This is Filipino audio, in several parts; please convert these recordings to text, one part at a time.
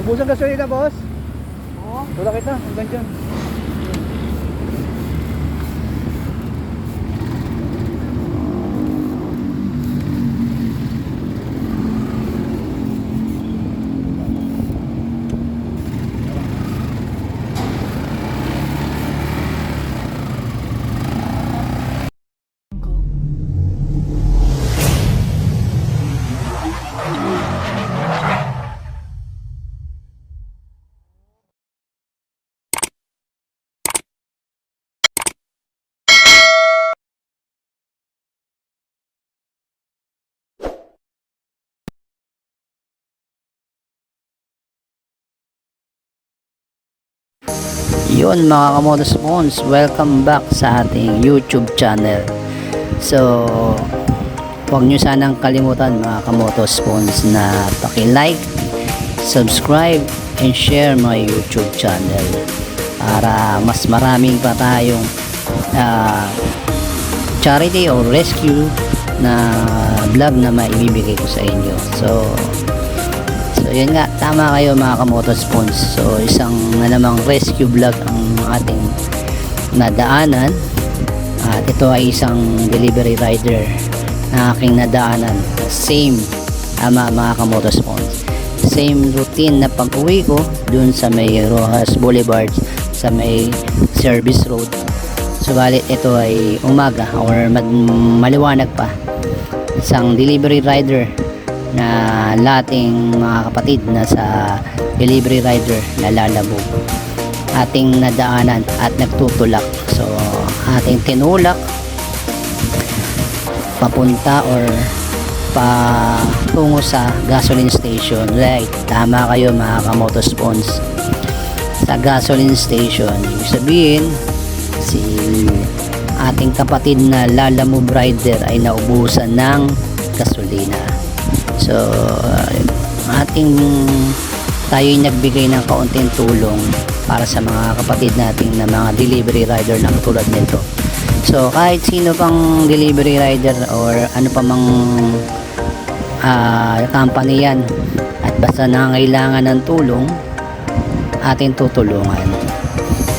Ubusan gasolina, boss. Oo. Wala kita, hanggang dyan. Yun mga kamotospons, welcome back sa ating YouTube channel. So, huwag nyo sanang kalimutan mga kamotospons na paki-like, subscribe, and share my YouTube channel para mas maraming pa tayong charity or rescue na vlog na maibibigay ko sa inyo. So yun nga, tama kayo mga kamotospons. So isang na namang rescue vlog ang ating nadaanan, at ito ay isang delivery rider na aking nadaanan. Same, tama mga kamotospons, same routine na pag-uwi ko dun sa may Rojas Boulevard sa may service road. Subalit ito ay umaga or maliwanag pa. Isang delivery rider na lating mga kapatid na sa delivery rider na lalabog ating nadaanan at nagtutulak. So ating tinulak papunta or patungo sa gasoline station. Right, tama kayo mga kamotospons, sa gasoline station. Ibig sabihin, si ating kapatid na lalamove rider ay naubusan ng gasolina. So tayo'y nagbigay ng kaunting tulong para sa mga kapatid natin na mga delivery rider na tulad nito. So kahit sino pang delivery rider or ano pa mang company yan, at basta nangangailangan ng tulong, ating tutulungan.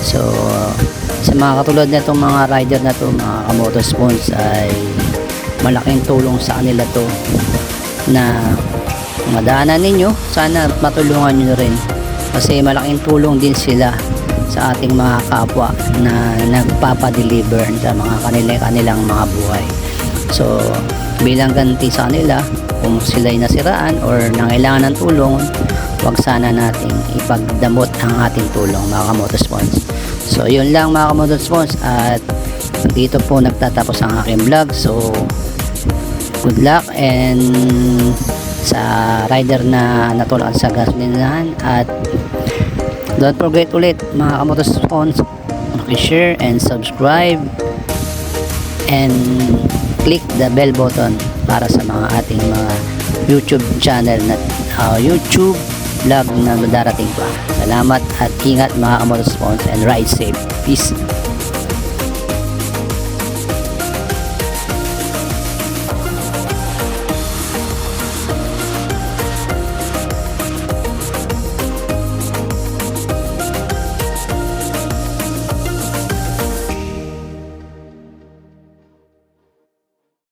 So sa mga katulad na itong mga rider na to mga kamotospons, ay malaking tulong sa kanila to na madaanan ninyo. Sana matulungan nyo rin, kasi malaking tulong din sila sa ating mga kapwa na nagpapadeliver sa mga kanilang mga buhay. So bilang ganti sa kanila, kung sila'y nasiraan or nangailangan ng tulong, wag sana nating ipagdamot ang ating tulong mga kamotospons. So yun lang mga kamotospons, at dito po nagtatapos ang aking vlog. So good luck and sa rider na natulak sa gasolinahan, at don't forget ulit mga kamotospons, share and subscribe and click the bell button para sa mga ating mga YouTube channel na YouTube vlog na darating pa. Salamat at ingat mga kamotospons, and ride safe. Peace.